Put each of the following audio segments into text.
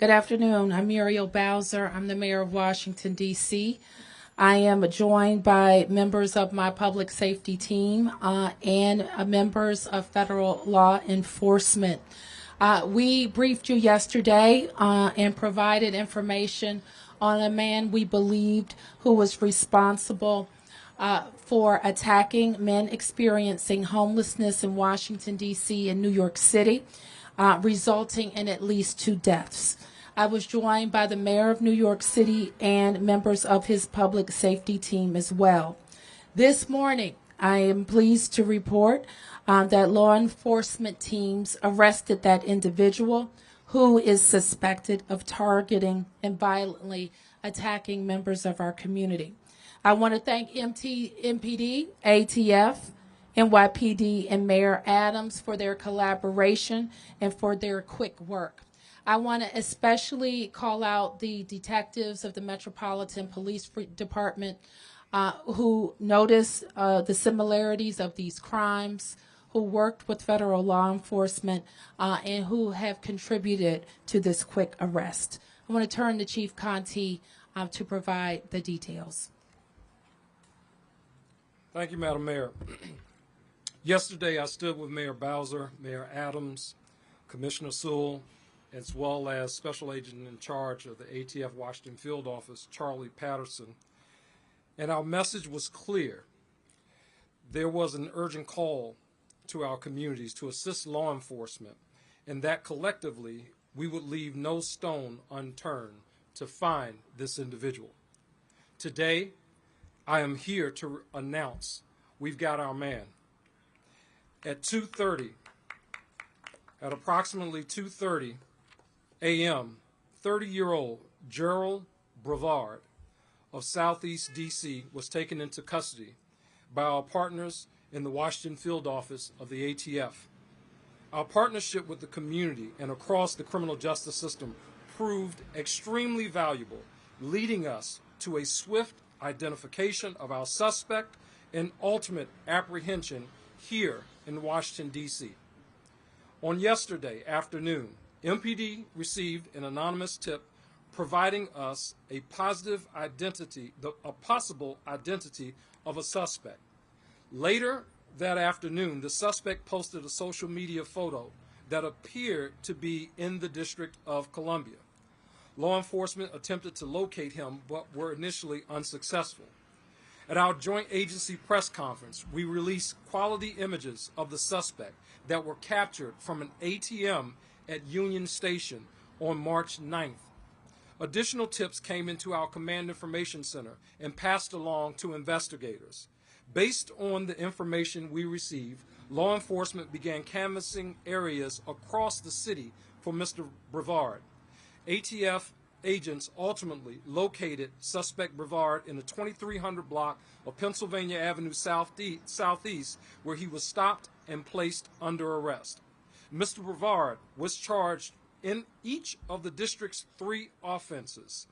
Good afternoon. I'm Muriel Bowser. I'm the mayor of Washington, D.C. I am joined by members of my public safety team and members of federal law enforcement. We briefed you yesterday and provided information on a man we believed who was responsible for attacking men experiencing homelessness in Washington, D.C. and New York City, resulting in at least 2 deaths. I was joined by the mayor of New York City and members of his public safety team as well. This morning, I am pleased to report that law enforcement teams arrested that individual who is suspected of targeting and violently attacking members of our community. I want to thank MPD, ATF, NYPD, and Mayor Adams for their collaboration and for their quick work. I want to especially call out the detectives of the Metropolitan Police Department who noticed the similarities of these crimes, who worked with federal law enforcement, and who have contributed to this quick arrest. I want to turn to Chief Conti to provide the details. Thank you, Madam Mayor. Yesterday, I stood with Mayor Bowser, Mayor Adams, Commissioner Sewell, as well as Special Agent in charge of the ATF Washington Field Office, Charlie Patterson. And our message was clear. There was an urgent call to our communities to assist law enforcement, and that collectively we would leave no stone unturned to find this individual. Today, I am here to announce we've got our man. At approximately 2:30 a.m., 30-year-old Gerald Brevard of Southeast D.C. was taken into custody by our partners in the Washington Field Office of the ATF. Our partnership with the community and across the criminal justice system proved extremely valuable, leading us to a swift identification of our suspect and ultimate apprehension here in Washington, D.C. On yesterday afternoon, MPD received an anonymous tip providing us a possible identity of a suspect. Later that afternoon, the suspect posted a social media photo that appeared to be in the District of Columbia. Law enforcement attempted to locate him, but were initially unsuccessful. At our joint agency press conference, we released quality images of the suspect that were captured from an ATM at Union Station on March 9th. Additional tips came into our Command Information Center and passed along to investigators. Based on the information we received, law enforcement began canvassing areas across the city for Mr. Brevard. ATF agents ultimately located suspect Brevard in the 2300 block of Pennsylvania Avenue Southeast, where he was stopped and placed under arrest. Mr. Brevard was charged in each of the district's 3 offenses.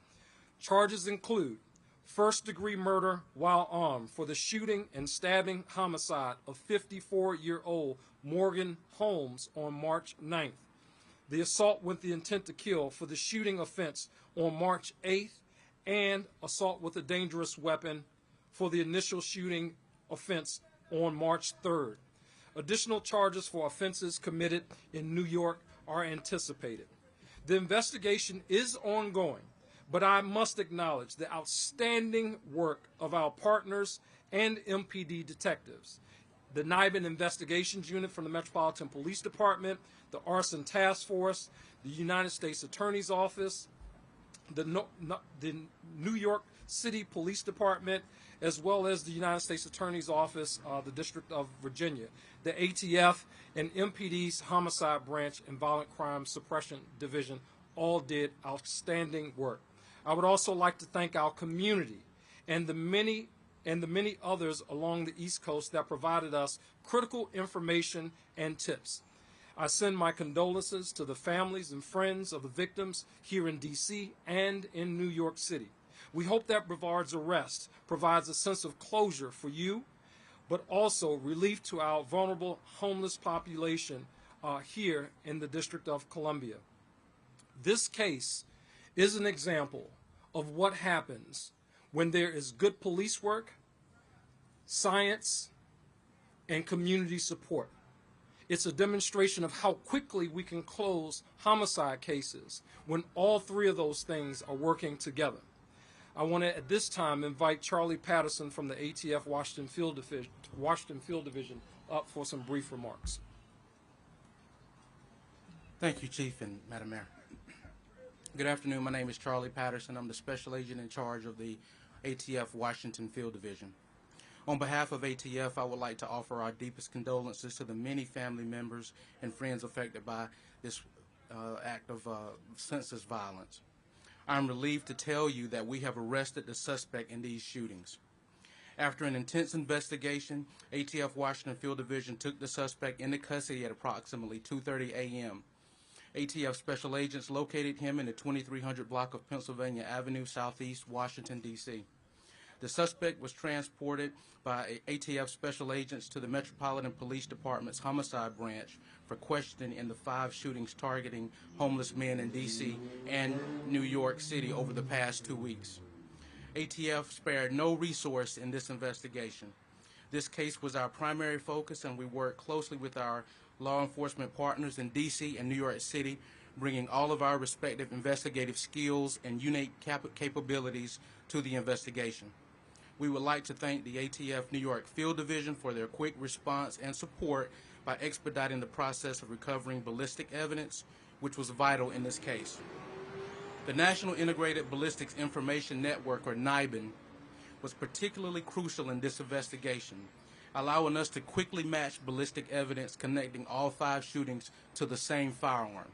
Charges include first-degree murder while armed for the shooting and stabbing homicide of 54-year-old Morgan Holmes on March 9th, the assault with the intent to kill for the shooting offense on March 8th, and assault with a dangerous weapon for the initial shooting offense on March 3rd. Additional charges for offenses committed in New York are anticipated. The investigation is ongoing, but I must acknowledge the outstanding work of our partners and MPD detectives. The NIBIN Investigations Unit from the Metropolitan Police Department, the Arson Task Force, the United States Attorney's Office, the New York City Police Department, as well as the United States Attorney's Office, the District of Virginia, the ATF, and MPD's Homicide Branch and Violent Crime Suppression Division all did outstanding work. I would also like to thank our community and the many others along the East Coast that provided us critical information and tips. I send my condolences to the families and friends of the victims here in D.C. and in New York City. We hope that Brevard's arrest provides a sense of closure for you, but also relief to our vulnerable homeless population here in the District of Columbia. This case is an example of what happens when there is good police work, science, and community support. It's a demonstration of how quickly we can close homicide cases when all three of those things are working together. I want to, at this time, invite Charlie Patterson from the ATF Washington Field Division up for some brief remarks. Thank you, Chief and Madam Mayor. Good afternoon. My name is Charlie Patterson. I'm the Special Agent in charge of the ATF Washington Field Division. On behalf of ATF, I would like to offer our deepest condolences to the many family members and friends affected by this act of senseless violence. I'm relieved to tell you that we have arrested the suspect in these shootings. After an intense investigation, ATF Washington Field Division took the suspect into custody at approximately 2:30 a.m. ATF special agents located him in the 2300 block of Pennsylvania Avenue, Southeast Washington, D.C. The suspect was transported by ATF special agents to the Metropolitan Police Department's homicide branch for questioning in the 5 shootings targeting homeless men in D.C. and New York City over the past 2 weeks. ATF spared no resource in this investigation. This case was our primary focus, and we worked closely with our law enforcement partners in D.C. and New York City, bringing all of our respective investigative skills and unique capabilities to the investigation. We would like to thank the ATF New York Field Division for their quick response and support by expediting the process of recovering ballistic evidence, which was vital in this case. The National Integrated Ballistics Information Network, or NIBIN, was particularly crucial in this investigation, allowing us to quickly match ballistic evidence connecting all 5 shootings to the same firearm.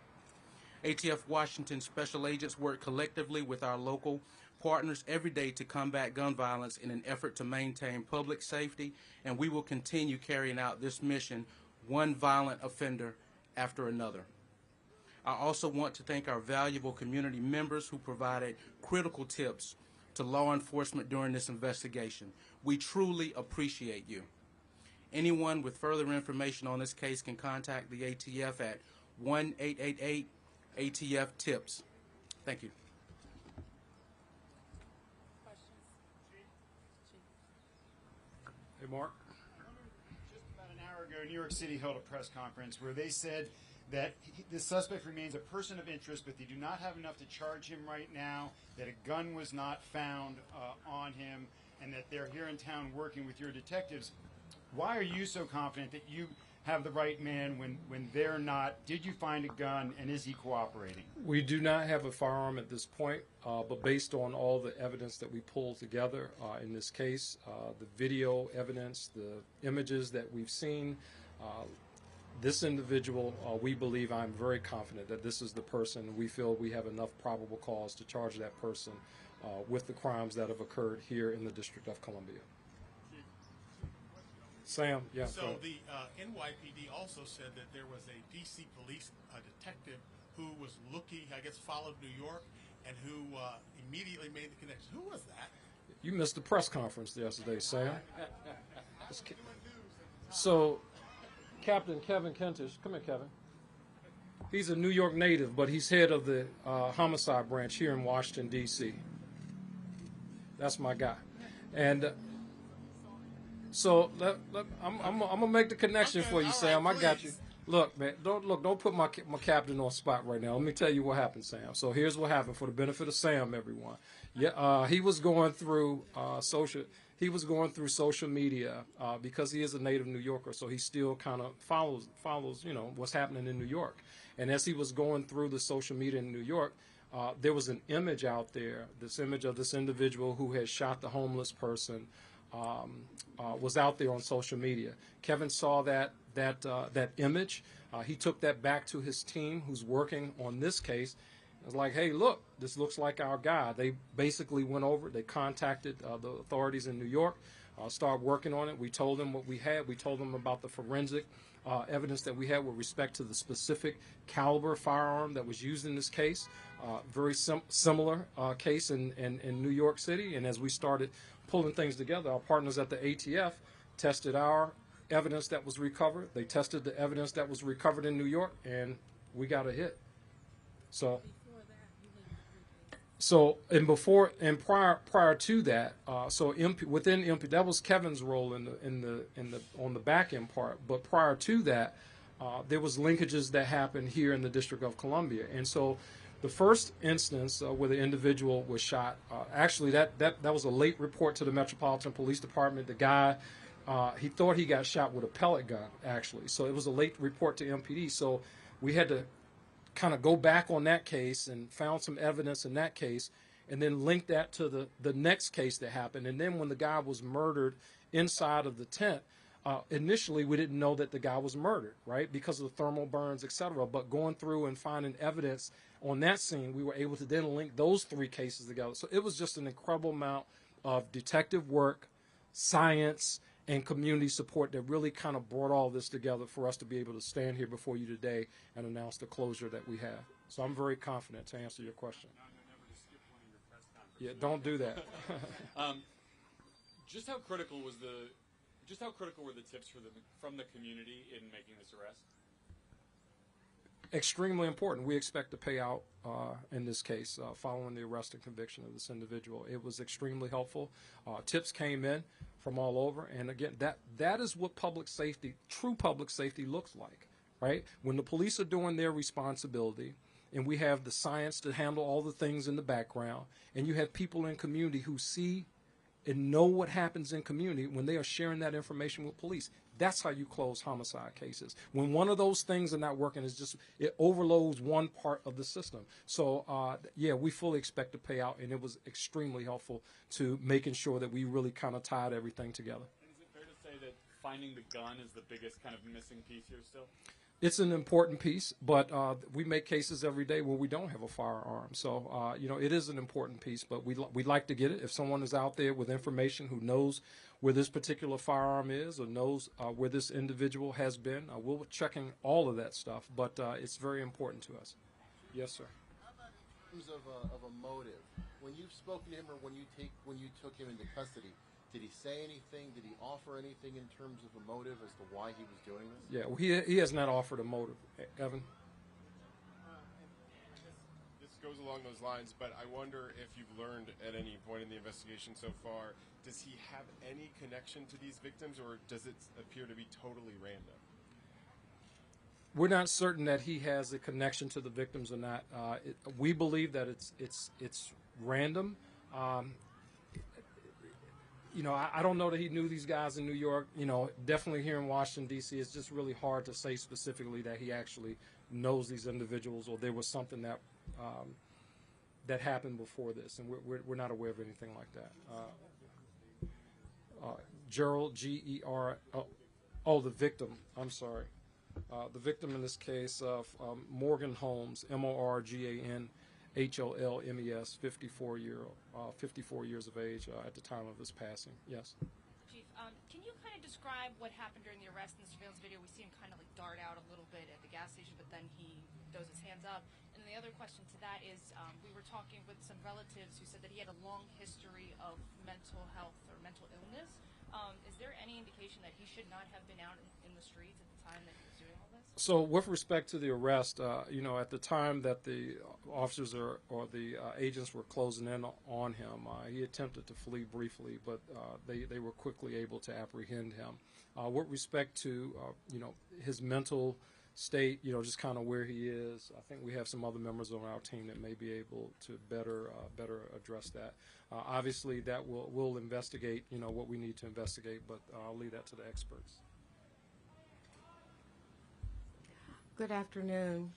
ATF Washington special agents work collectively with our local partners every day to combat gun violence in an effort to maintain public safety, and we will continue carrying out this mission, one violent offender after another. I also want to thank our valuable community members who provided critical tips to law enforcement during this investigation. We truly appreciate you. Anyone with further information on this case can contact the ATF at 1-888-ATF-TIPS. Thank you. Hey, Mark. Just about an hour ago, New York City held a press conference where they said that the suspect remains a person of interest, but they do not have enough to charge him right now, that a gun was not found on him, and that they're here in town working with your detectives. Why are you so confident that you have the right man when they're not? Did you find a gun, and is he cooperating? We do not have a firearm at this point, but based on all the evidence that we pulled together in this case, the video evidence, the images that we've seen, this individual, we believe, I'm very confident that this is the person. We feel we have enough probable cause to charge that person with the crimes that have occurred here in the District of Columbia. Sam, yeah. So the NYPD also said that there was a D.C. police detective who was looking, I guess, followed New York, and who immediately made the connection. Who was that? You missed the press conference yesterday, Sam. So, Captain Kevin Kentish, come here, Kevin. He's a New York native, but he's head of the homicide branch here in Washington, D.C. That's my guy. And so I'm gonna make the connection for you, Sam. Right, I got you. Look, man, don't put my captain on spot right now. Let me tell you what happened, Sam. So here's what happened for the benefit of Sam, everyone. Yeah, he was going through social media because he is a native New Yorker, so he still kind of follows what's happening in New York. And as he was going through the social media in New York, there was an image out there, this image of this individual who had shot the homeless person. Was out there on social media. Kevin saw that image. He took that back to his team who's working on this case. It was like, hey, look, this looks like our guy. They basically went over, they contacted the authorities in New York, started working on it. We told them what we had. We told them about the forensic evidence that we had with respect to the specific caliber firearm that was used in this case. Very similar case in New York City. And as we started pulling things together, our partners at the ATF tested our evidence that was recovered. They tested the evidence that was recovered in New York, and we got a hit. So, Before So prior to that, so within MP, that was Kevin's role on the back end part. But prior to that, there was linkages that happened here in the District of Columbia, and so the first instance where the individual was shot, actually that was a late report to the Metropolitan Police Department. The guy, he thought he got shot with a pellet gun, actually. So it was a late report to MPD. So we had to kind of go back on that case and found some evidence in that case, and then link that to the next case that happened. And then when the guy was murdered inside of the tent, initially we didn't know that the guy was murdered, right, because of the thermal burns, etc. But going through and finding evidence on that scene, we were able to then link those three cases together. So it was just an incredible amount of detective work, science, and community support that really kind of brought all this together for us to be able to stand here before you today and announce the closure that we have. So I'm very confident to answer your question. Yeah, don't do that. Just how critical were the tips from the community in making this arrest? Extremely important. We expect to pay out in this case following the arrest and conviction of this individual. It was extremely helpful. Tips came in from all over, and again, that is what public safety, true public safety, looks like, right? When the police are doing their responsibility, and we have the science to handle all the things in the background, and you have people in community who see and know what happens in community when they are sharing that information with police. That's how you close homicide cases. When one of those things are not working, it overloads one part of the system. So yeah, we fully expect to pay out, and it was extremely helpful to making sure that we really kind of tied everything together. And is it fair to say that finding the gun is the biggest kind of missing piece here still? It's an important piece, but we make cases every day where we don't have a firearm. So, it is an important piece, but we'd like to get it. If someone is out there with information who knows where this particular firearm is or knows where this individual has been, we're checking all of that stuff, but it's very important to us. Yes, sir. How about in terms of a motive? When you've spoken to him or when you took him into custody, did he say anything? Did he offer anything in terms of a motive as to why he was doing this? Yeah, well, he has not offered a motive. Evan? This goes along those lines, but I wonder if you've learned at any point in the investigation so far, does he have any connection to these victims, or does it appear to be totally random? We're not certain that he has a connection to the victims or not. We believe that it's random. I don't know that he knew these guys in New York. Definitely here in Washington, D.C., it's just really hard to say specifically that he actually knows these individuals or there was something that that happened before this, and we're not aware of anything like that. Gerald, G-E-R, the victim, I'm sorry. The victim in this case, Morgan Holmes, Morganholmes, 54 years of age at the time of his passing. Yes. Chief, can you kind of describe what happened during the arrest in the surveillance video? We see him kind of like dart out a little bit at the gas station, but then he throws his hands up. And then the other question to that is, we were talking with some relatives who said that he had a long history of mental health or mental illness. Is there any indication that he should not have been out in the streets at the time that he was doing all this? So with respect to the arrest, at the time that the officers or the agents were closing in on him, he attempted to flee briefly, but they were quickly able to apprehend him. With respect to, his mental state, just kind of where he is, I think we have some other members on our team that may be able to better address that. Obviously, that we'll investigate, what we need to investigate, but I'll leave that to the experts. Good afternoon.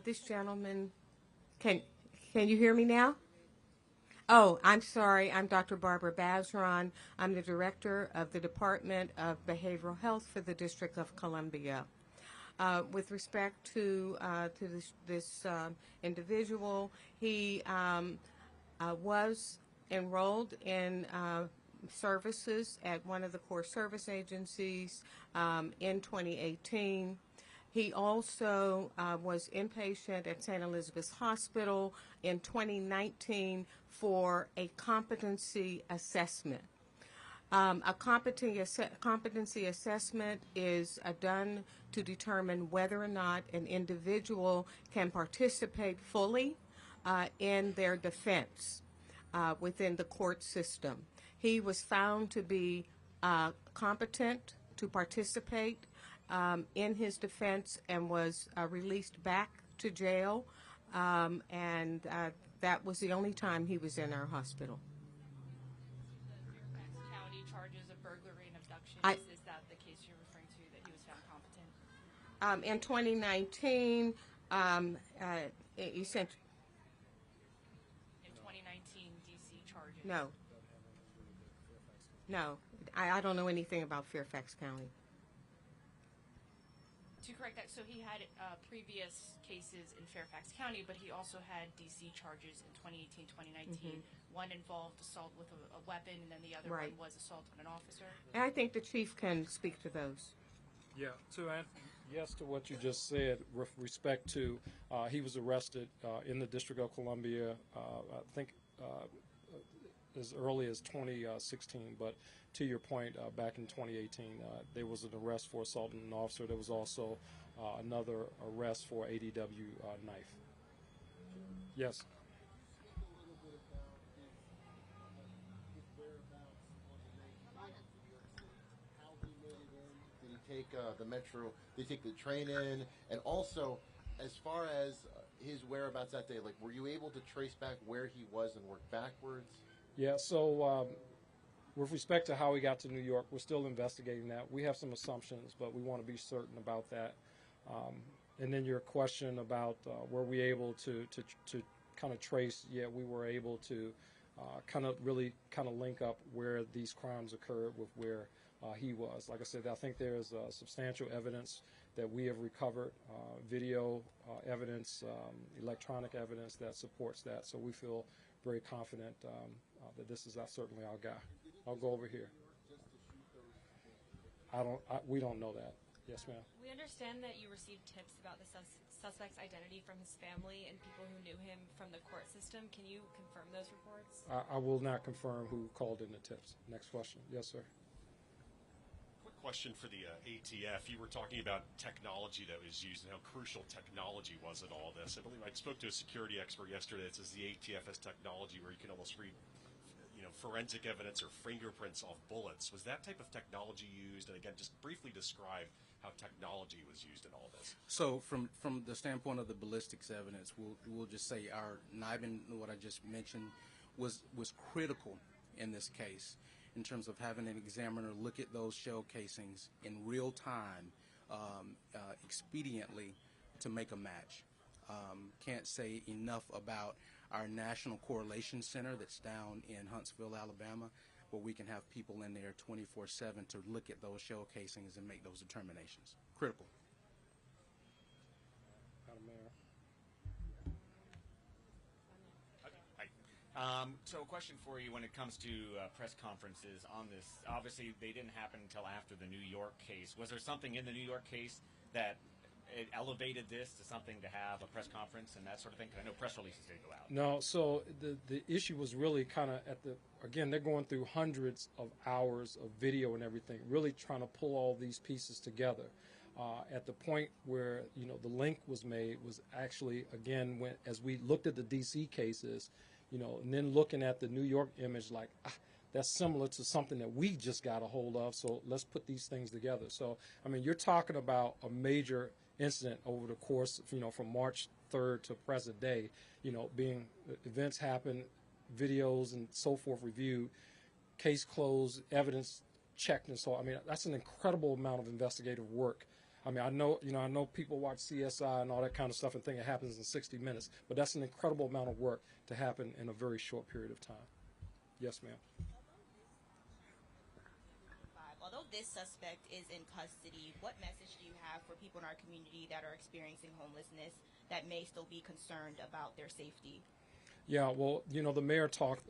This gentleman, can you hear me now? Oh, I'm sorry. I'm Dr. Barbara Bowser. I'm the director of the Department of Behavioral Health for the District of Columbia. With respect to this individual, he was enrolled in services at one of the core service agencies in 2018. He also was inpatient at St. Elizabeth's Hospital in 2019 for a competency assessment. A competency assessment is done to determine whether or not an individual can participate fully in their defense within the court system. He was found to be competent to participate in his defense and was released back to jail, and that was the only time he was in our hospital. The Fairfax County charges of burglary and abduction, is that the case you're referring to, that he was found competent? In 2019, you sent... In 2019, D.C. charges? No. No, I don't know anything about Fairfax County. To correct that, so he had previous cases in Fairfax County, but he also had D.C. charges in 2018, 2019. One involved assault with a weapon, and then the other one was assault on an officer. And I think the chief can speak to those. Yeah, yes to what you just said with respect to he was arrested in the District of Columbia, I think as early as 2016, but to your point, back in 2018, there was an arrest for assaulting an officer. There was also another arrest for ADW knife. Yes. Did he take the metro? Did he take the train in? And also, as far as his whereabouts that day, like, were you able to trace back where he was and work backwards? Yeah, so with respect to how he got to New York, we're still investigating that. We have some assumptions, but we want to be certain about that. And then your question about were we able to kind of trace? Yeah, we were able to kind of link up where these crimes occurred with where he was. Like I said, I think there is substantial evidence that we have recovered, video evidence, electronic evidence that supports that. So we feel very confident that this is certainly our guy. I'll go over here. We don't know that. Yes, ma'am. We understand that you received tips about the suspect's identity from his family and people who knew him from the court system. Can you confirm those reports? I will not confirm who called in the tips. Next question. Yes, sir. Quick question for the ATF. You were talking about technology that was used and how crucial technology was in all this. I believe I spoke to a security expert yesterday that says the ATF has technology where you can almost read forensic evidence or fingerprints off bullets. Was that type of technology used? And again, just briefly describe how technology was used in all this. So from the standpoint of the ballistics evidence, we'll just say our NIBIN, what I just mentioned, was critical in this case in terms of having an examiner look at those shell casings in real time, expediently to make a match. Can't say enough about our National Correlation Center that's down in Huntsville, Alabama, where we can have people in there 24/7 to look at those shell casings and make those determinations. Critical. Madam Mayor. So a question for you when it comes to press conferences on this. Obviously, they didn't happen until after the New York case. Was there something in the New York case that it elevated this to something to have a press conference and that sort of thing? Because I know press releases did go out. No, so the issue was really kind of again, they're going through hundreds of hours of video and everything, really trying to pull all these pieces together. At the point where, the link was made was actually, again, as we looked at the D.C. cases, and then looking at the New York image, like, that's similar to something that we just got a hold of, so let's put these things together. So, I mean, you're talking about a major incident over the course, from March 3rd to present day, being events happen, videos and so forth reviewed, case closed, evidence checked, and so, I mean, that's an incredible amount of investigative work. I mean, I know people watch CSI and all that kind of stuff and think it happens in 60 minutes, but that's an incredible amount of work to happen in a very short period of time. Yes, ma'am. Although this suspect is in custody, what message do you have for people in our community that are experiencing homelessness that may still be concerned about their safety? Yeah, well, the mayor talked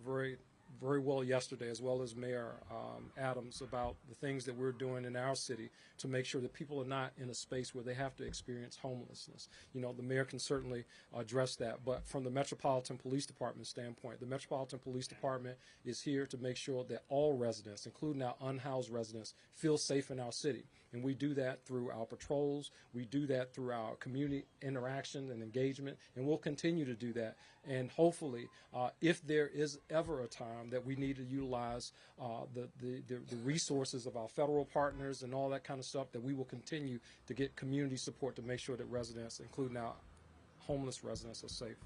very, very well yesterday, as well as Mayor Adams, about the things that we're doing in our city to make sure that people are not in a space where they have to experience homelessness. You know, the mayor can certainly address that, but from the Metropolitan Police Department standpoint, the Metropolitan Police Department is here to make sure that all residents, including our unhoused residents, feel safe in our city. And we do that through our patrols, we do that through our community interaction and engagement, and we'll continue to do that. And hopefully, if there is ever a time that we need to utilize the resources of our federal partners and all that kind of stuff, that we will continue to get community support to make sure that residents, including our homeless residents, are safe.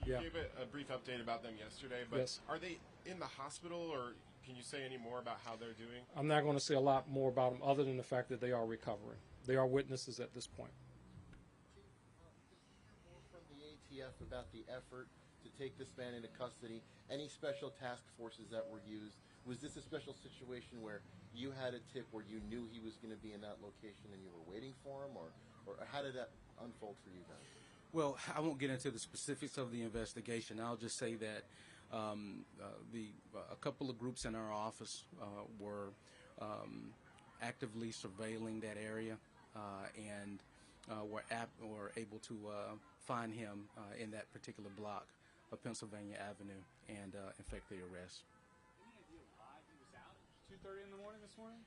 You gave a brief update about them yesterday, but Yes. Are they in the hospital, or can you say any more about how they're doing? I'm not going to say a lot more about them other than the fact that they are recovering. They are witnesses at this point. From the ATF about the effort to take this man into custody, any special task forces that were used? Was this a special situation where you had a tip where you knew he was going to be in that location and you were waiting for him, or how did that unfold for you guys? Well, I won't get into the specifics of the investigation. I'll just say that a couple of groups in our office were actively surveilling that area and were able to find him in that particular block of Pennsylvania Avenue and effect the arrest. Any idea why he was out at 2:30 in the morning this morning?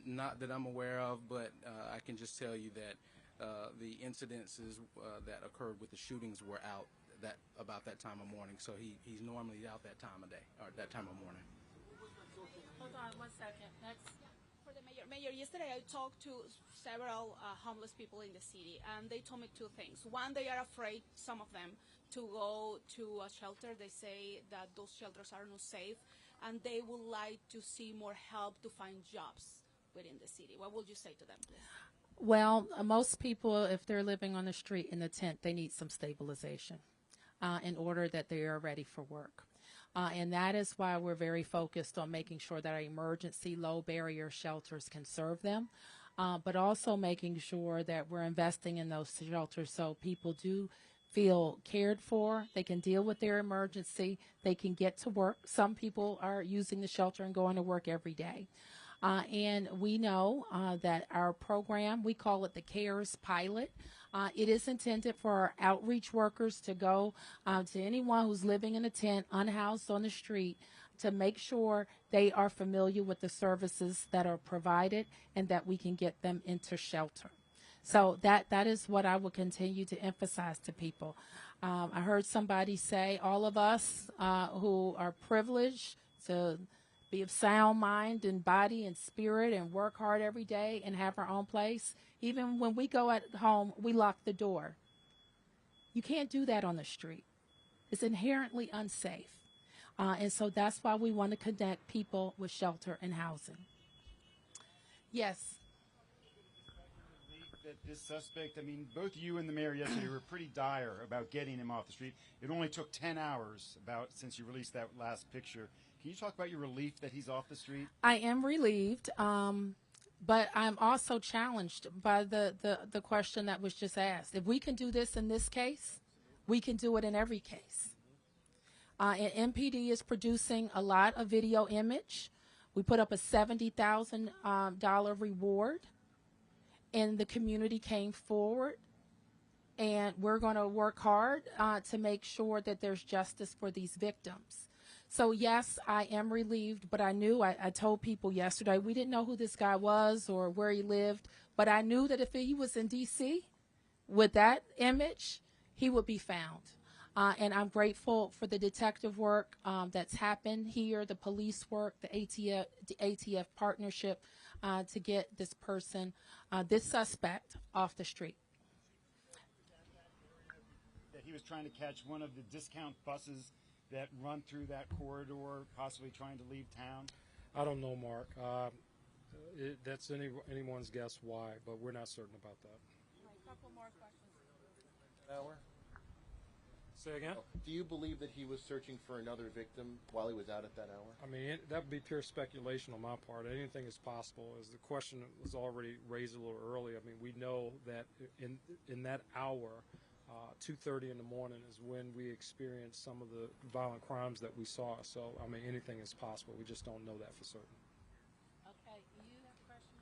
Not that I'm aware of, but I can just tell you that the incidences that occurred with the shootings were out about that time of morning. So he's normally out that time of day or that time of morning. Hold on 1 second. Next. For the mayor. Mayor, yesterday I talked to several homeless people in the city, and they told me two things. One, they are afraid, some of them, to go to a shelter. They say that those shelters are not safe, and they would like to see more help to find jobs within the city. What would you say to them, please? Well, most people, if they're living on the street in a tent, they need some stabilization in order that they are ready for work. And that is why we're very focused on making sure that our emergency low barrier shelters can serve them, but also making sure that we're investing in those shelters so people do feel cared for. They can deal with their emergency. They can get to work. Some people are using the shelter and going to work every day. And we know that our program, we call it the CARES pilot. It is intended for our outreach workers to go to anyone who's living in a tent, unhoused on the street, to make sure they are familiar with the services that are provided and that we can get them into shelter. So that is what I will continue to emphasize to people. I heard somebody say all of us who are privileged to be of sound mind and body and spirit and work hard every day and have our own place. Even when we go at home, we lock the door. You can't do that on the street. It's inherently unsafe. And so that's why we want to connect people with shelter and housing. Yes. That this suspect, I mean, both you and the mayor yesterday were pretty dire about getting him off the street. It only took 10 hours since you released that last picture. Can you talk about your relief that he's off the street? I am relieved, but I'm also challenged by the question that was just asked. If we can do this in this case, we can do it in every case. And MPD is producing a lot of video image. We put up a $70,000 reward, and the community came forward. And we're going to work hard to make sure that there's justice for these victims. So, yes, I am relieved, but I knew, I told people yesterday, we didn't know who this guy was or where he lived, but I knew that if he was in D.C. with that image, he would be found. And I'm grateful for the detective work that's happened here, the police work, the ATF partnership to get this person, this suspect, off the street. That he was trying to catch one of the discount buses that run through that corridor, possibly trying to leave town? I don't know, Mark. That's anyone's guess why, but we're not certain about that. A couple more questions. Hour? Say again? Do you believe that he was searching for another victim while he was out at that hour? I mean, that would be pure speculation on my part. Anything is possible. As the question was already raised a little earlier, I mean, we know that in that hour, 2:30 in the morning is when we experienced some of the violent crimes that we saw. So, I mean, anything is possible. We just don't know that for certain. Okay, you have a question?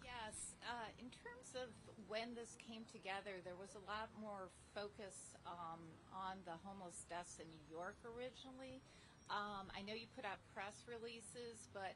Yes. In terms of when this came together, there was a lot more focus on the homeless deaths in New York originally. I know you put out press releases, but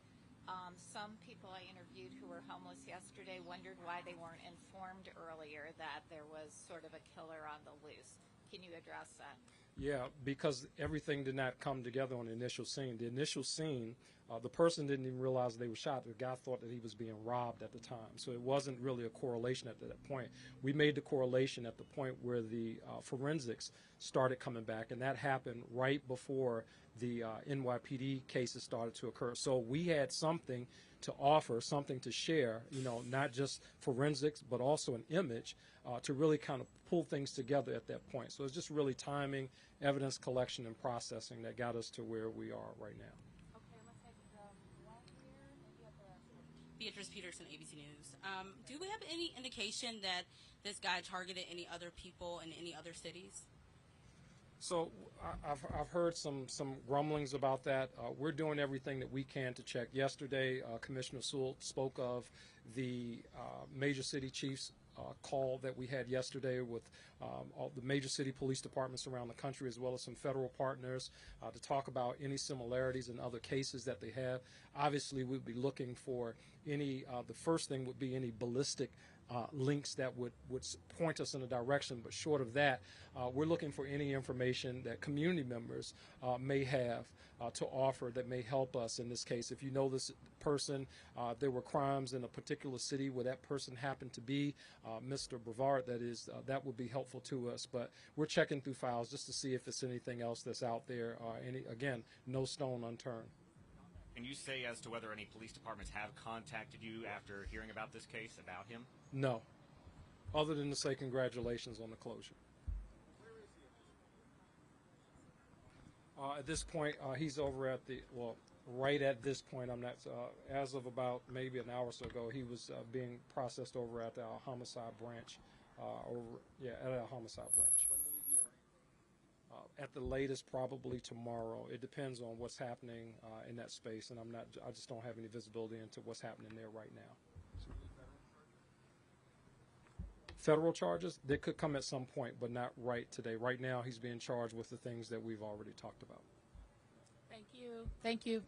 some people I interviewed who were homeless yesterday wondered why they weren't informed earlier that there was sort of a killer on the loose. Can you address that? Yeah, because everything did not come together on the initial scene. The initial scene, the person didn't even realize they were shot. The guy thought that he was being robbed at the time. So it wasn't really a correlation at that point. We made the correlation at the point where the forensics started coming back, and that happened right before the NYPD cases started to occur. So we had something to offer, something to share, you know, not just forensics, but also an image to really kind of pull things together at that point. So it's just really timing, evidence collection, and processing that got us to where we are right now. Beatrice Peterson, ABC News. Do we have any indication that this guy targeted any other people in any other cities? So I've heard some grumblings about that. We're doing everything that we can to check. Yesterday, Commissioner Sewell spoke of the major city chiefs call that we had yesterday with all the major city police departments around the country, as well as some federal partners, to talk about any similarities in other cases that they have. Obviously, we'd be looking for any, the first thing would be any ballistic links that would point us in a direction, but short of that, we're looking for any information that community members may have to offer that may help us in this case. If you know this person, there were crimes in a particular city where that person happened to be, Mr. Brevard, that is, that would be helpful to us. But we're checking through files just to see if it's anything else that's out there. Again, no stone unturned. Can you say as to whether any police departments have contacted you after hearing about this case, about him? No, other than to say congratulations on the closure. At this point, he's over at the, well, right at this point, I'm not, as of about maybe an hour or so ago, he was being processed over at the homicide branch, at a homicide branch. At the latest, probably tomorrow. It depends on what's happening in that space, and I just don't have any visibility into what's happening there right now. Federal charges, they could come at some point, but not right today. Right now, he's being charged with the things that we've already talked about. Thank you. Thank you.